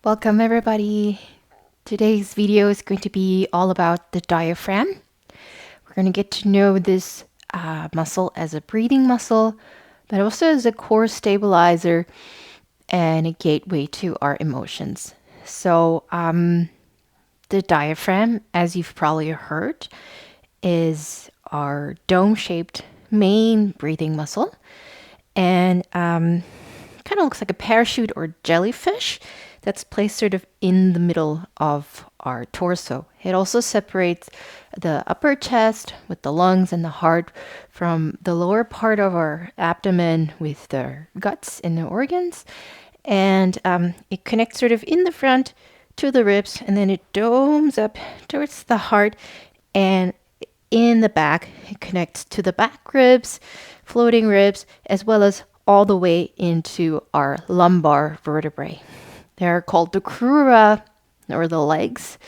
Welcome everybody. Today's video is going to be all about the diaphragm. We're going to get to know this muscle as a breathing muscle, but also as a core stabilizer and a gateway to our emotions. So the diaphragm, as you've probably heard, is our dome-shaped main breathing muscle, and kind of looks like a parachute or jellyfish that's placed sort of in the middle of our torso. It also separates the upper chest with the lungs and the heart from the lower part of our abdomen with the guts and the organs. And it connects sort of in the front to the ribs, and then it domes up towards the heart, and in the back it connects to the back ribs, floating ribs, as well as all the way into our lumbar vertebrae. They're called the crura, or the legs,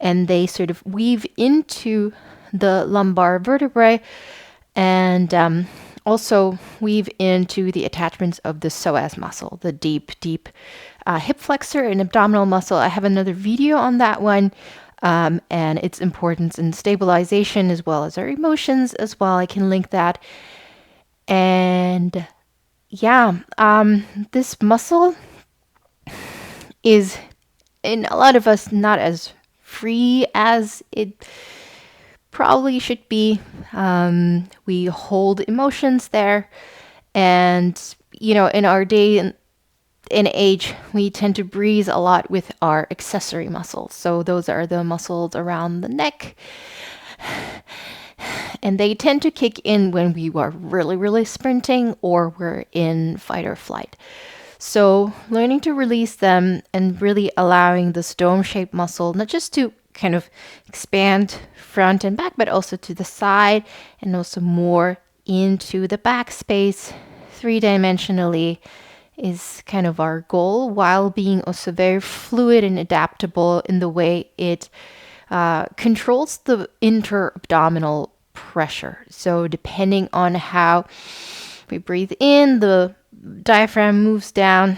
and they sort of weave into the lumbar vertebrae and also weave into the attachments of the psoas muscle, the deep hip flexor and abdominal muscle. I have another video on that one and its importance in stabilization as well as our emotions as well. I can link that. And yeah, this muscle is, in a lot of us, not as free as it probably should be. We hold emotions there, and in our day and age, we tend to breathe a lot with our accessory muscles. So those are the muscles around the neck, and they tend to kick in when we are really sprinting or we're in fight or flight. So learning to release them and really allowing this dome-shaped muscle not just to kind of expand front and back, but also to the side and also more into the back space three-dimensionally is kind of our goal, while being also very fluid and adaptable in the way it controls the inter-abdominal pressure. So depending on how we breathe in, the diaphragm moves down,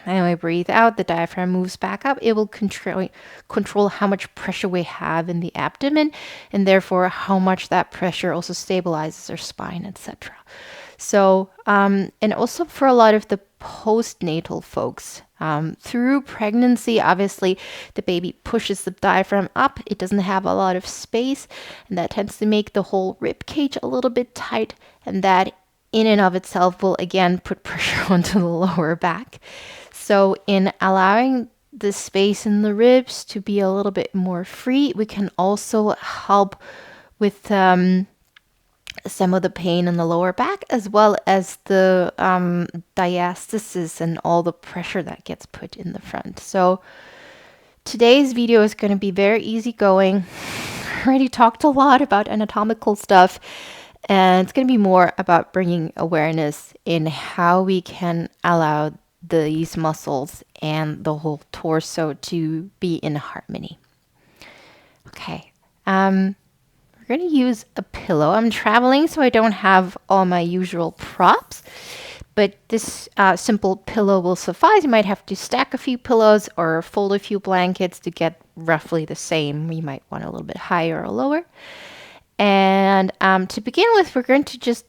and when we breathe out, the diaphragm moves back up. It will control how much pressure we have in the abdomen, and therefore how much that pressure also stabilizes our spine, etc. So, and also for a lot of the postnatal folks, through pregnancy, obviously the baby pushes the diaphragm up. It doesn't have a lot of space, and that tends to make the whole rib cage a little bit tight, and that in and of itself will again put pressure onto the lower back. So in allowing the space in the ribs to be a little bit more free, we can also help with some of the pain in the lower back, as well as the diastasis and all the pressure that gets put in the front. So today's video is going to be very easygoing. I already talked a lot about anatomical stuff, and it's going to be more about bringing awareness in how we can allow these muscles and the whole torso to be in harmony. Okay, we're going to use a pillow. I'm traveling, so I don't have all my usual props, but this simple pillow will suffice. You might have to stack a few pillows or fold a few blankets to get roughly the same. You might want a little bit higher or lower. And to begin with, we're going to just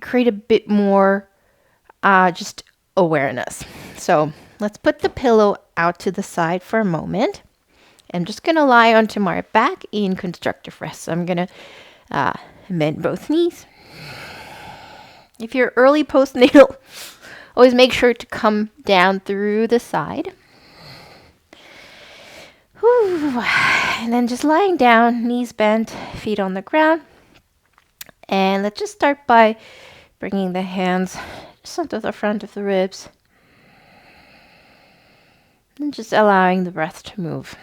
create a bit more just awareness. So let's put the pillow out to the side for a moment. I'm just going to lie onto my back in constructive rest. So I'm going to bend both knees. If you're early postnatal, always make sure to come down through the side. Whew. And then just lying down, knees bent, feet on the ground. And let's just start by bringing the hands just onto the front of the ribs. And just allowing the breath to move.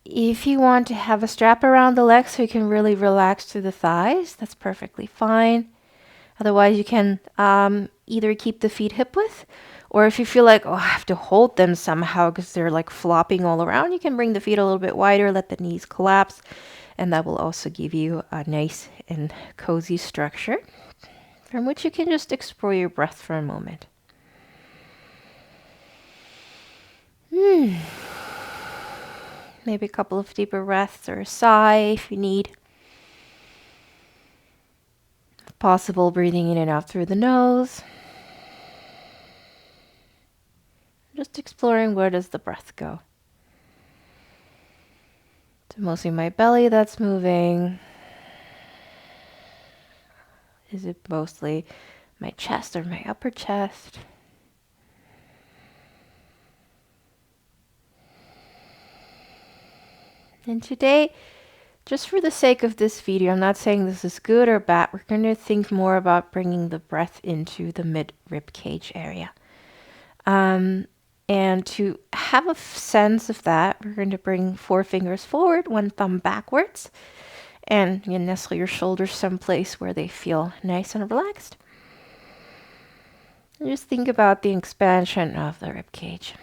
If you want to have a strap around the legs so you can really relax through the thighs, that's perfectly fine. Otherwise, you can either keep the feet hip width, or if you feel like, oh, I have to hold them somehow because they're like flopping all around, you can bring the feet a little bit wider, let the knees collapse, and that will also give you a nice and cozy structure. from which you can just explore your breath for a moment. Maybe a couple of deeper breaths or a sigh if you need. If possible, breathing in and out through the nose. Just exploring, where does the breath go? It's mostly my belly that's moving. Is it mostly my chest or my upper chest? And today, just for the sake of this video, I'm not saying this is good or bad. We're going to think more about bringing the breath into the mid-rib cage area. And to have a sense of that, we're going to bring 4 fingers forward, 1 thumb backwards, and you nestle your shoulders someplace where they feel nice and relaxed. And just think about the expansion of the rib cage.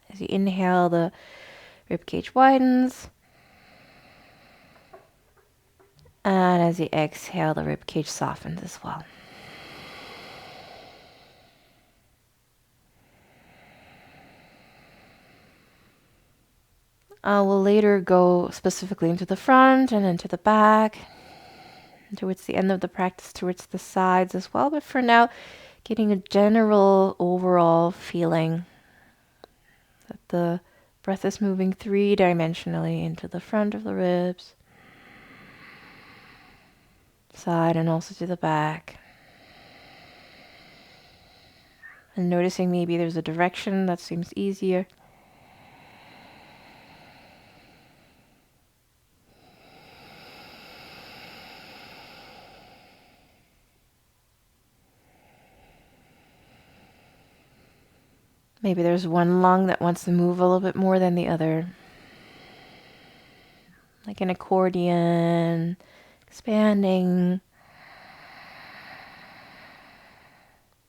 As you inhale, the rib cage widens. And as you exhale, the rib cage softens as well. We'll later go specifically into the front and into the back, and towards the end of the practice, towards the sides as well. But for now, getting a general overall feeling that the breath is moving 3-dimensionally into the front of the ribs, side, and also to the back. And noticing maybe there's a direction that seems easier. Maybe there's one lung that wants to move a little bit more than the other. Like an accordion, expanding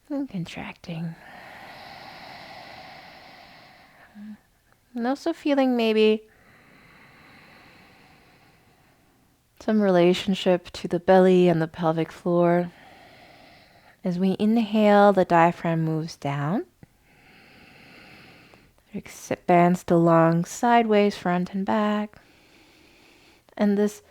and contracting. And also feeling maybe some relationship to the belly and the pelvic floor. As we inhale, the diaphragm moves down. It expands the lungs sideways, front and back. And this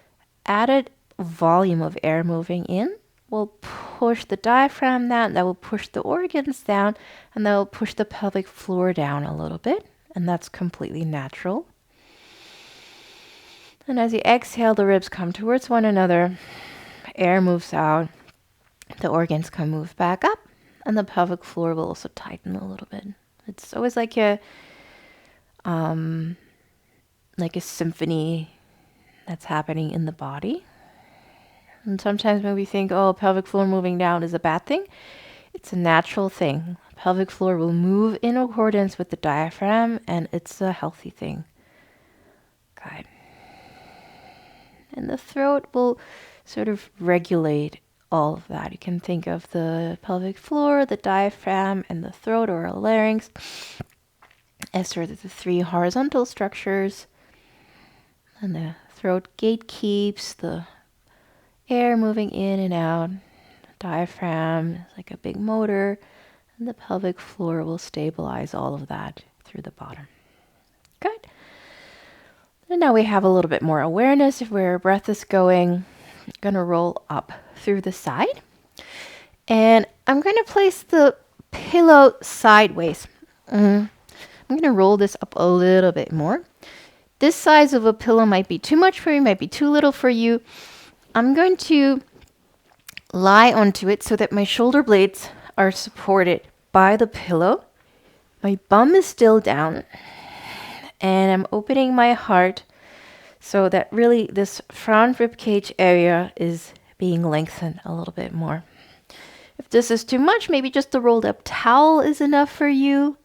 added volume of air moving in will push the diaphragm down, that will push the organs down, and that will push the pelvic floor down a little bit. And that's completely natural. And as you exhale, the ribs come towards one another. Air moves out. The organs can move back up. And the pelvic floor will also tighten a little bit. It's always like a symphony that's happening in the body. And sometimes when we think, oh, pelvic floor moving down is a bad thing, it's a natural thing. Pelvic floor will move in accordance with the diaphragm, and it's a healthy thing. Good. And the throat will sort of regulate all of that. You can think of the pelvic floor, the diaphragm, and the throat or a larynx as sort of the 3 horizontal structures. And the throat gate keeps the air moving in and out. The diaphragm is like a big motor. And the pelvic floor will stabilize all of that through the bottom. Good. And now we have a little bit more awareness of where our breath is going. I'm going to roll up through the side. And I'm going to place the pillow sideways. I'm going to roll this up a little bit more. This size of a pillow might be too much for you, might be too little for you. I'm going to lie onto it so that my shoulder blades are supported by the pillow. My bum is still down. And I'm opening my heart so that really this front rib cage area is being lengthened a little bit more. If this is too much, maybe just the rolled up towel is enough for you.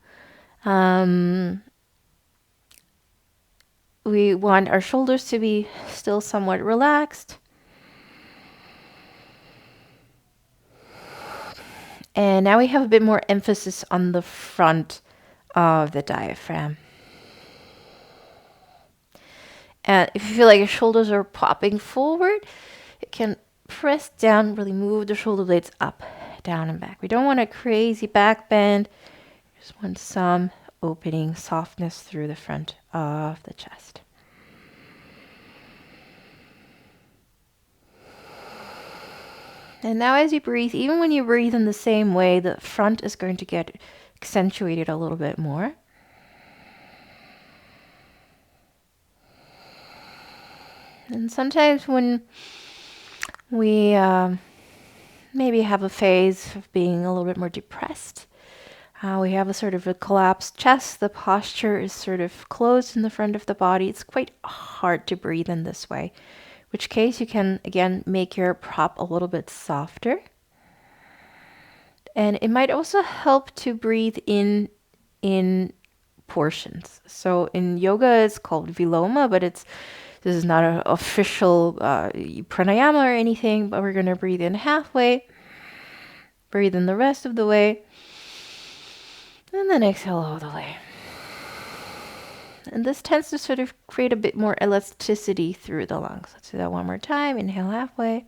We want our shoulders to be still somewhat relaxed. And now we have a bit more emphasis on the front of the diaphragm. And if you feel like your shoulders are popping forward, you can press down, really move the shoulder blades up, down, and back. We don't want a crazy back bend. Just want some opening, softness through the front of the chest. And now as you breathe, even when you breathe in the same way, the front is going to get accentuated a little bit more. And sometimes when we maybe have a phase of being a little bit more depressed, we have a sort of a collapsed chest, the posture is sort of closed in the front of the body. It's quite hard to breathe in this way, which case you can, again, make your prop a little bit softer. And it might also help to breathe in portions. So in yoga, it's called viloma, but this is not an official pranayama or anything, but we're going to breathe in halfway, breathe in the rest of the way, and then exhale all the way. And this tends to sort of create a bit more elasticity through the lungs. Let's do that one more time. Inhale halfway.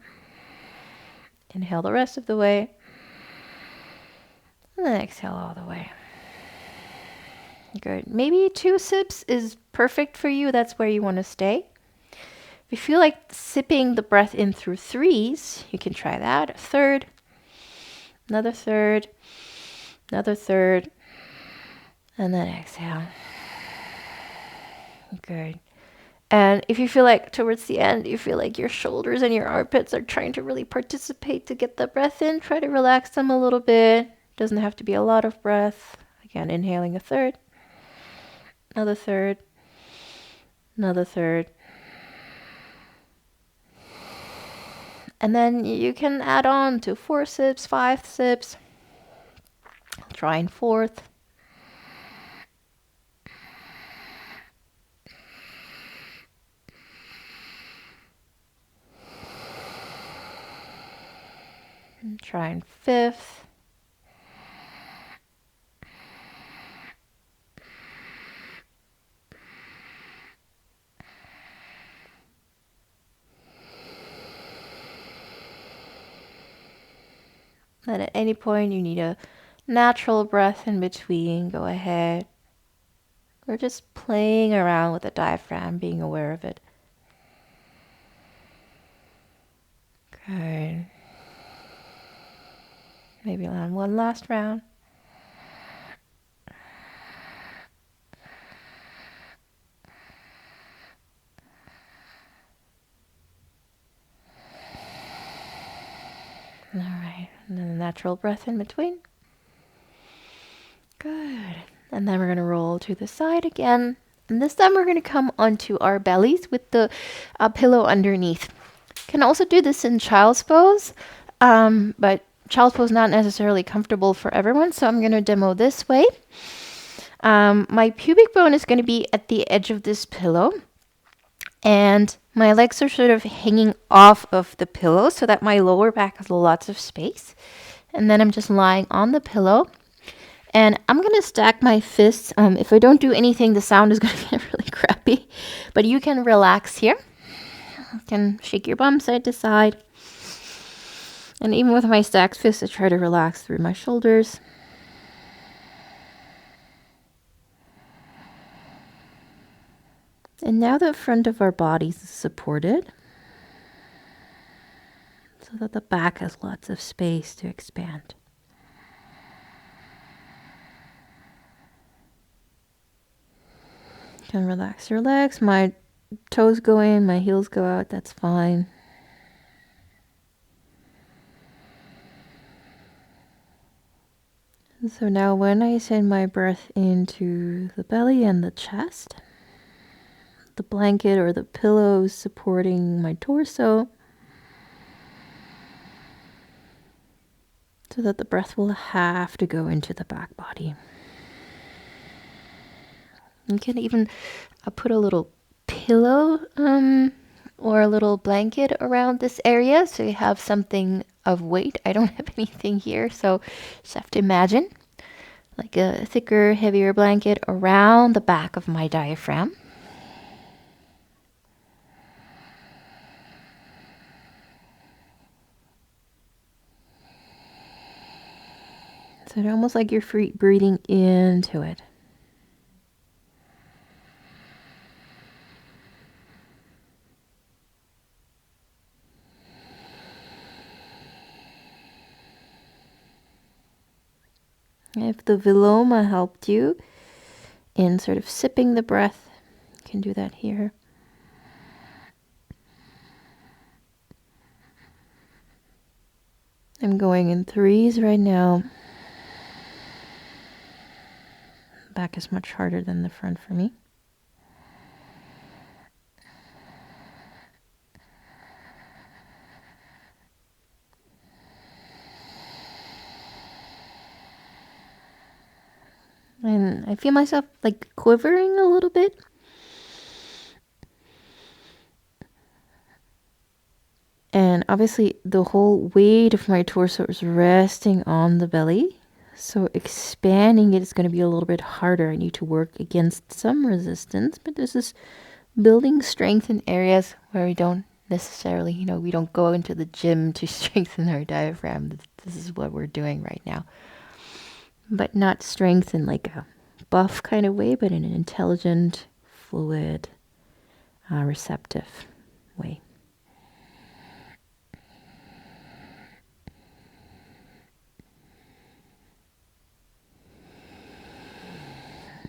Inhale the rest of the way. And then exhale all the way. Good. Maybe 2 sips is perfect for you. That's where you want to stay. If you feel like sipping the breath in through 3s, you can try that. A third, another third, another third, and then exhale. Good. And if you feel like towards the end, you feel like your shoulders and your armpits are trying to really participate to get the breath in, try to relax them a little bit. Doesn't have to be a lot of breath. Again, inhaling a third, another third, another third. And then you can add on to 4 sips, 5 sips. Try in 4th. And try in 5th. And at any point you need a natural breath in between, go ahead. We're just playing around with the diaphragm, being aware of it. Good. Maybe on one last round. All right, and then a natural breath in between. Good. And then we're going to roll to the side again. And this time we're going to come onto our bellies with the pillow underneath. Can also do this in child's pose, but child's pose not necessarily comfortable for everyone, so I'm going to demo this way. My pubic bone is going to be at the edge of this pillow, and my legs are sort of hanging off of the pillow so that my lower back has lots of space. And then I'm just lying on the pillow. And I'm going to stack my fists. If I don't do anything, the sound is going to get really crappy. But you can relax here. You can shake your bum side to side. And even with my stacked fists, I try to relax through my shoulders. And now the front of our bodies is supported, so that the back has lots of space to expand. You can relax your legs. My toes go in, my heels go out, that's fine. And so now when I send my breath into the belly and the chest, the blanket or the pillow is supporting my torso, so that the breath will have to go into the back body. You can even put a little pillow or a little blanket around this area so you have something of weight. I don't have anything here, so just have to imagine like a thicker, heavier blanket around the back of my diaphragm. So it's almost like you're breathing into it. If the viloma helped you in sort of sipping the breath, you can do that here. I'm going in 3s right now. Back is much harder than the front for me. And I feel myself like quivering a little bit. And obviously the whole weight of my torso is resting on the belly. So expanding it is going to be a little bit harder. I need to work against some resistance, but this is building strength in areas where we don't necessarily, we don't go into the gym to strengthen our diaphragm. This is what we're doing right now. But not strength in like a buff kind of way, but in an intelligent, fluid, receptive way.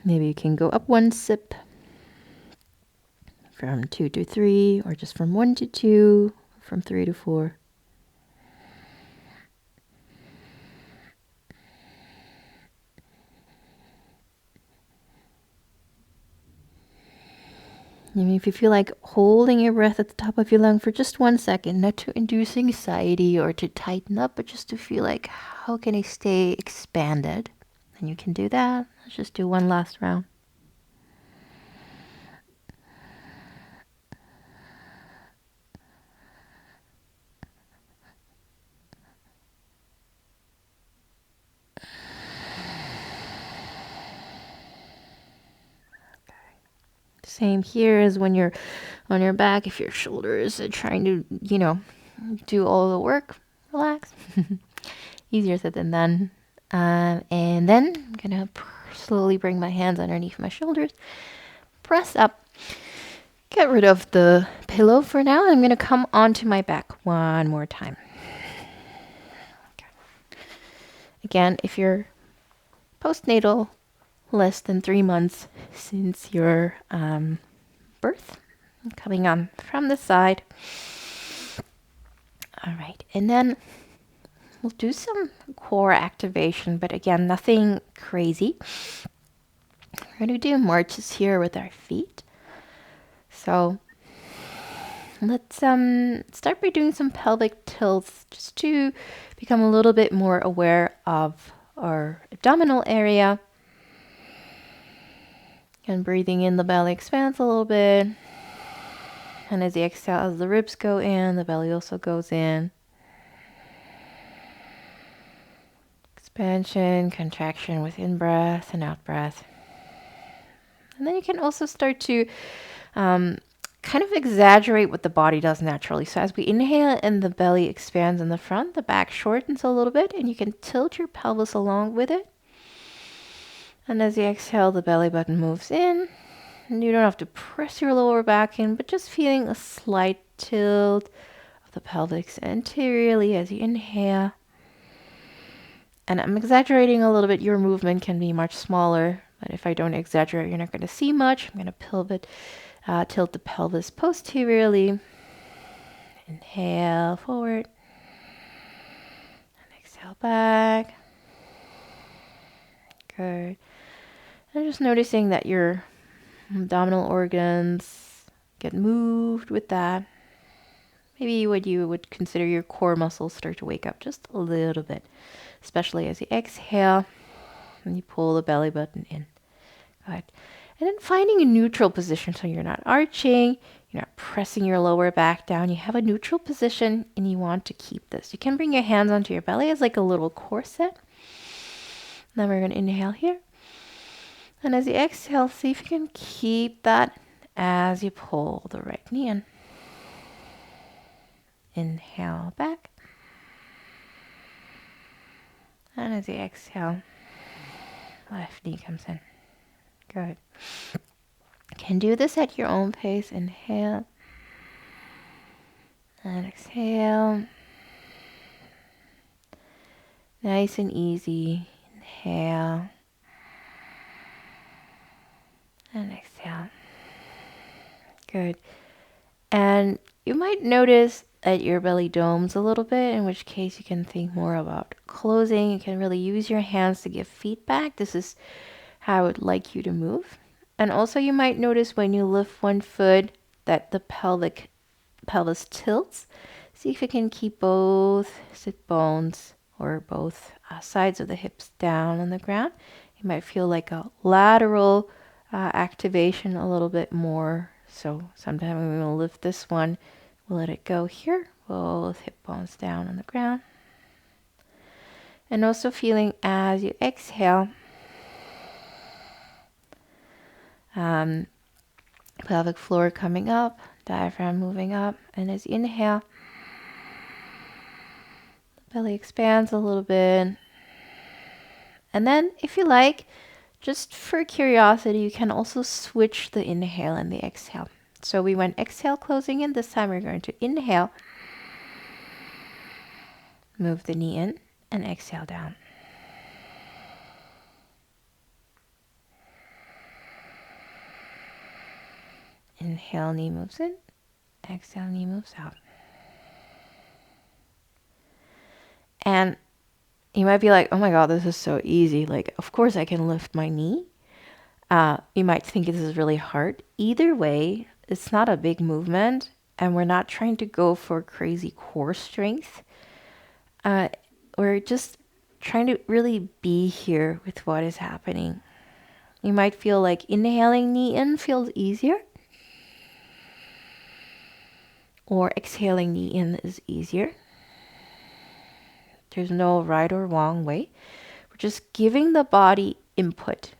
Maybe you can go up 1 sip from 2 to 3, or just from 1 to 2, from 3 to 4. Maybe if you feel like holding your breath at the top of your lung for just 1 second, not to induce anxiety or to tighten up, but just to feel like, how can I stay expanded? And you can do that. Let's just do 1 last round. Same here as when you're on your back. If your shoulders are trying to, do all the work, relax. Easier said than done. And then I'm going to slowly bring my hands underneath my shoulders. Press up. Get rid of the pillow for now. I'm going to come onto my back one more time. Okay. Again, if you're postnatal, less than 3 months since your birth, coming on from the side. All right, and then we'll do some core activation, but again, nothing crazy. We're going to do marches here with our feet. So let's start by doing some pelvic tilts just to become a little bit more aware of our abdominal area. And breathing in, the belly expands a little bit. And as you exhale, as the ribs go in, the belly also goes in. Expansion, contraction with in-breath and out-breath. And then you can also start to kind of exaggerate what the body does naturally. So as we inhale and the belly expands in the front, the back shortens a little bit, and you can tilt your pelvis along with it. And as you exhale, the belly button moves in. And you don't have to press your lower back in, but just feeling a slight tilt of the pelvis anteriorly as you inhale. And I'm exaggerating a little bit. Your movement can be much smaller, but if I don't exaggerate, you're not going to see much. I'm going to tilt the pelvis posteriorly. Inhale forward. And exhale back. Good. And just noticing that your abdominal organs get moved with that. Maybe what you would consider your core muscles start to wake up just a little bit, especially as you exhale and you pull the belly button in. Good. And then finding a neutral position, so you're not arching, you're not pressing your lower back down. You have a neutral position and you want to keep this. You can bring your hands onto your belly as like a little corset. Then we're going to inhale here. And as you exhale, see if you can keep that as you pull the right knee in. Inhale back. And And as you exhale, left knee comes in. Good. Can do this at your own pace. Inhale and exhale. Nice and easy. Inhale and exhale. Good. And you might notice that your belly domes a little bit, in which case you can think more about closing. You can really use your hands to give feedback. This is how I would like you to move. And also you might notice when you lift one foot that the pelvis tilts. See if you can keep both sit bones or both sides of the hips down on the ground. You might feel like a lateral activation a little bit more. So sometimes when we'll lift this one, we'll let it go here. Both hip bones down on the ground. And also feeling as you exhale, pelvic floor coming up, diaphragm moving up. And as you inhale, belly expands a little bit. And then if you like, just for curiosity, you can also switch the inhale and the exhale. So we went exhale closing in. This time we're going to inhale, move the knee in, and exhale down. Inhale, knee moves in. Exhale, knee moves out. And you might be like, oh my God, this is so easy. Like, of course I can lift my knee. You might think this is really hard. Either way, it's not a big movement, and we're not trying to go for crazy core strength. We're just trying to really be here with what is happening. You might feel like inhaling knee in feels easier, or exhaling knee in is easier. There's no right or wrong way. We're just giving the body input.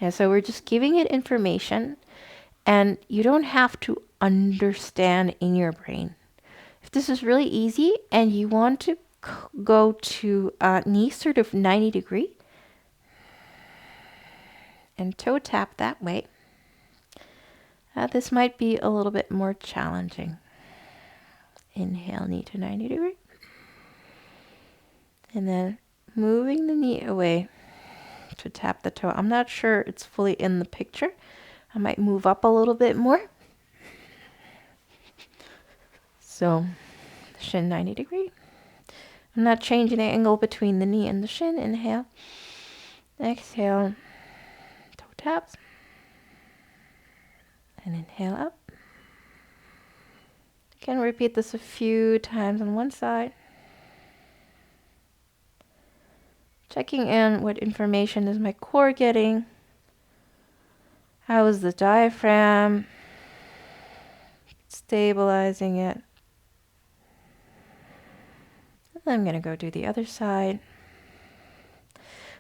And so we're just giving it information, and you don't have to understand in your brain. If this is really easy and you want to go to knee sort of 90 degree and toe tap that way, this might be a little bit more challenging. Inhale, knee to 90 degree. And then moving the knee away to tap the toe. I'm not sure it's fully in the picture. I might move up a little bit more. So shin 90 degree. I'm not changing the angle between the knee and the shin. Inhale. Exhale. Toe taps. And inhale up. Again, repeat this a few times on one side. Checking in what information is my core getting. How is the diaphragm? Stabilizing it. I'm going to go do the other side.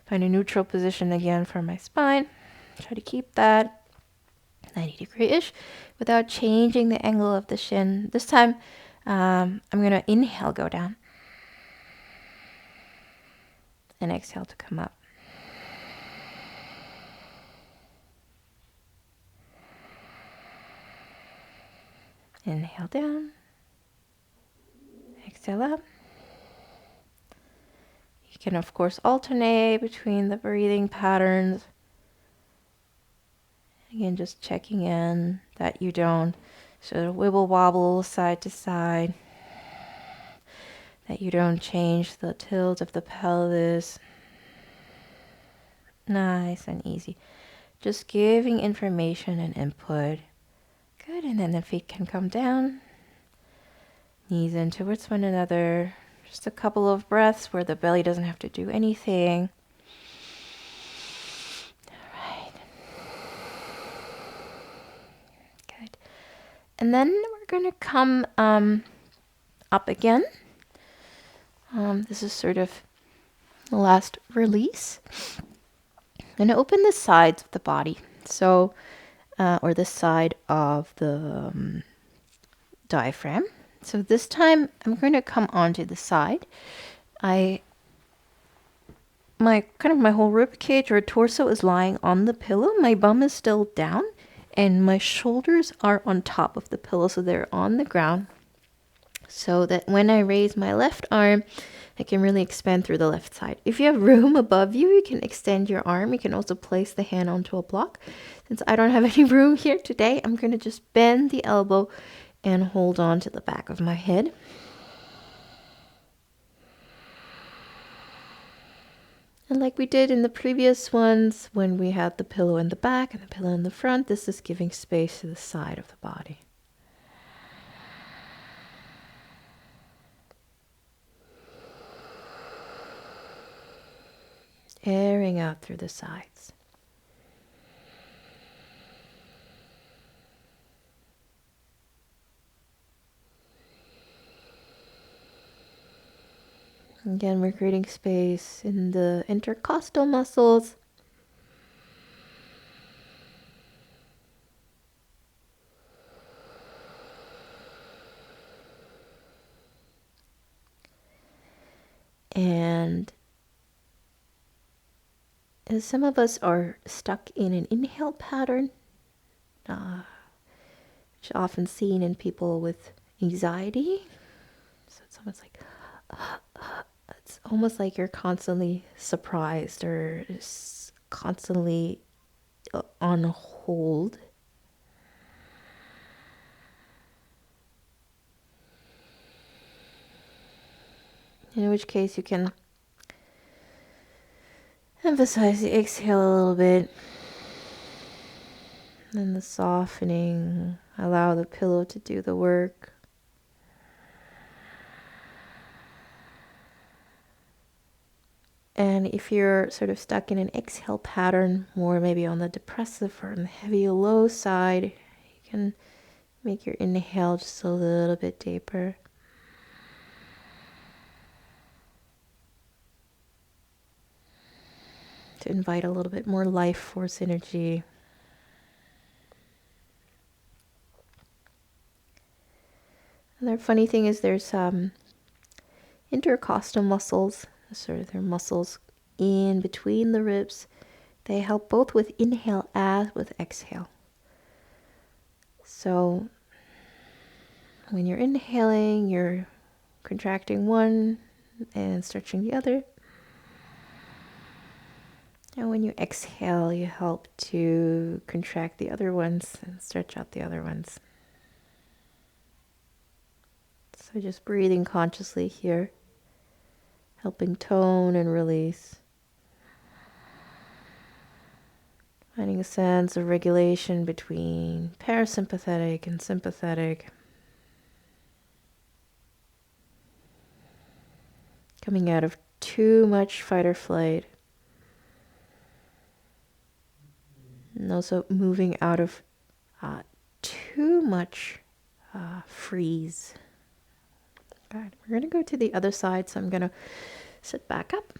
Find a neutral position again for my spine. Try to keep that 90 degree-ish without changing the angle of the shin. This time, I'm going to inhale, go down. And exhale to come up. Inhale down. Exhale up. You can, of course, alternate between the breathing patterns. Again, just checking in that you don't sort of wibble wobble side to side, that you don't change the tilt of the pelvis. Nice and easy. Just giving information and input. Good, and then the feet can come down. Knees in towards one another. Just a couple of breaths where the belly doesn't have to do anything. All right. Good. And then we're going to come up again. This is sort of the last release. I'm going to open the sides of the body. So, or the side of the diaphragm. So this time I'm going to come onto the side. I my whole rib cage or torso is lying on the pillow. My bum is still down and my shoulders are on top of the pillow, so they're on the ground. So that when I raise my left arm, I can really expand through the left side. If you have room above you, you can extend your arm. You can also place the hand onto a block. Since I don't have any room here today, I'm going to just bend the elbow and hold on to the back of my head. And like we did in the previous ones, when we had the pillow in the back and the pillow in the front, this is giving space to the side of the body. Airing out through the sides. Again, we're creating space in the intercostal muscles. And some of us are stuck in an inhale pattern, which is often seen in people with anxiety. So it's almost like you're constantly surprised or constantly on hold. In which case you can emphasize the exhale a little bit. Then the softening, allow the pillow to do the work. And if you're sort of stuck in an exhale pattern, more maybe on the depressive or on the heavy low side, you can make your inhale just a little bit deeper. To invite a little bit more life force energy. And the funny thing is there's intercostal muscles, sort of their muscles in between the ribs. They help both with inhale as with exhale. So when you're inhaling, you're contracting one and stretching the other. And when you exhale, you help to contract the other ones and stretch out the other ones. So just breathing consciously here, helping tone and release. Finding a sense of regulation between parasympathetic and sympathetic. Coming out of too much fight or flight. And also moving out of too much freeze. Good. We're going to go to the other side, so I'm going to sit back up.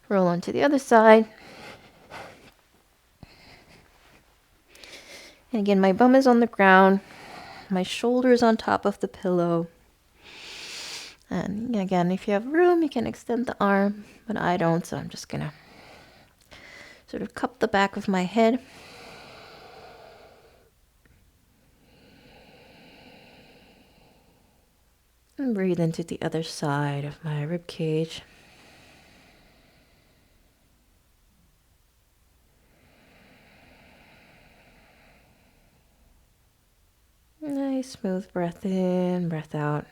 Roll on to the other side. And again, my bum is on the ground. My shoulders on top of the pillow. And again, if you have room, you can extend the arm, but I don't, so I'm just going to sort of cup the back of my head. And breathe into the other side of my rib cage. Nice smooth breath in, breath out.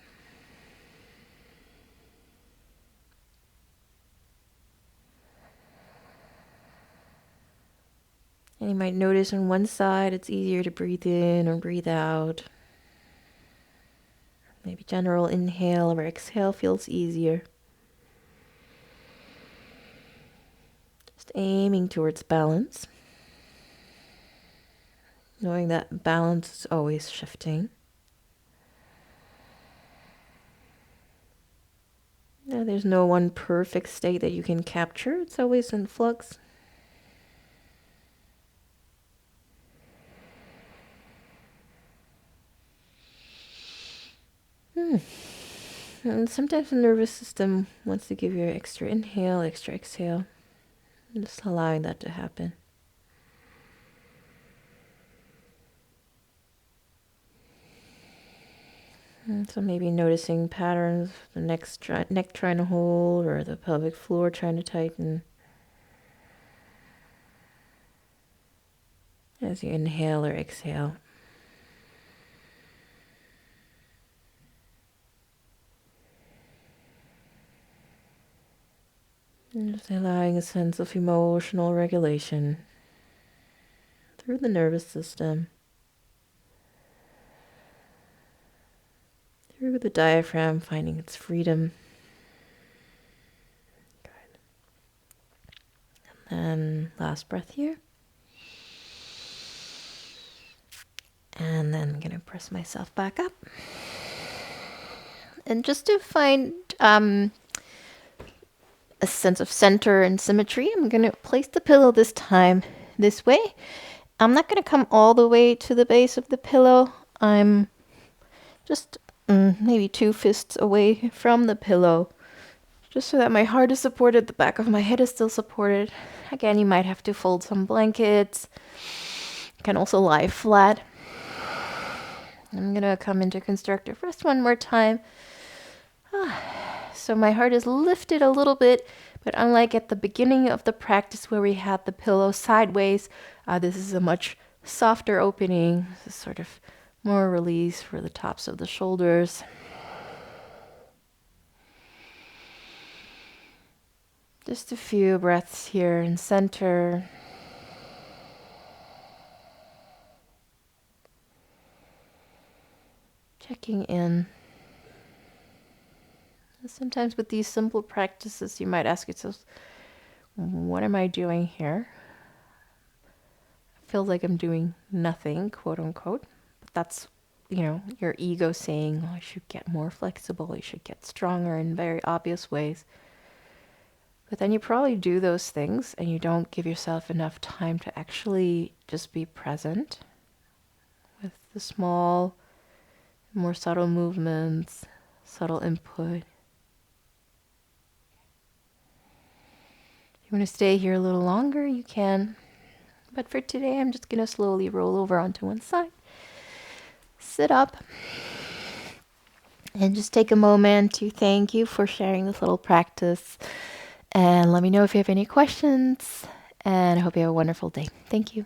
And you might notice on one side it's easier to breathe in or breathe out. Maybe general inhale or exhale feels easier. Just aiming towards balance. Knowing that balance is always shifting. Now, there's no one perfect state that you can capture. It's always in flux. And sometimes the nervous system wants to give you an extra inhale, extra exhale. Just allowing that to happen. And so maybe noticing patterns, the neck trying to hold or the pelvic floor trying to tighten. As you inhale or exhale. And just allowing a sense of emotional regulation through the nervous system, through the diaphragm, finding its freedom. Good. And then last breath here. And then I'm going to press myself back up. And just to find a sense of center and symmetry, I'm going to place the pillow this time this way. I'm not going to come all the way to the base of the pillow. I'm just maybe 2 fists away from the pillow, just so that my heart is supported, the back of my head is still supported. Again, you might have to fold some blankets. You can also lie flat. I'm going to come into constructive rest one more time. So my heart is lifted a little bit, but unlike at the beginning of the practice where we had the pillow sideways, this is a much softer opening. This is sort of more release for the tops of the shoulders. Just a few breaths here in center. Checking in. Sometimes with these simple practices, you might ask yourself, what am I doing here? I feel like I'm doing nothing, quote unquote. But that's, your ego saying, oh, I should get more flexible. I should get stronger in very obvious ways. But then you probably do those things and you don't give yourself enough time to actually just be present with the small, more subtle movements, subtle input. If you want to stay here a little longer, you can. But for today, I'm just going to slowly roll over onto one side. Sit up. And just take a moment to thank you for sharing this little practice. And let me know if you have any questions. And I hope you have a wonderful day. Thank you.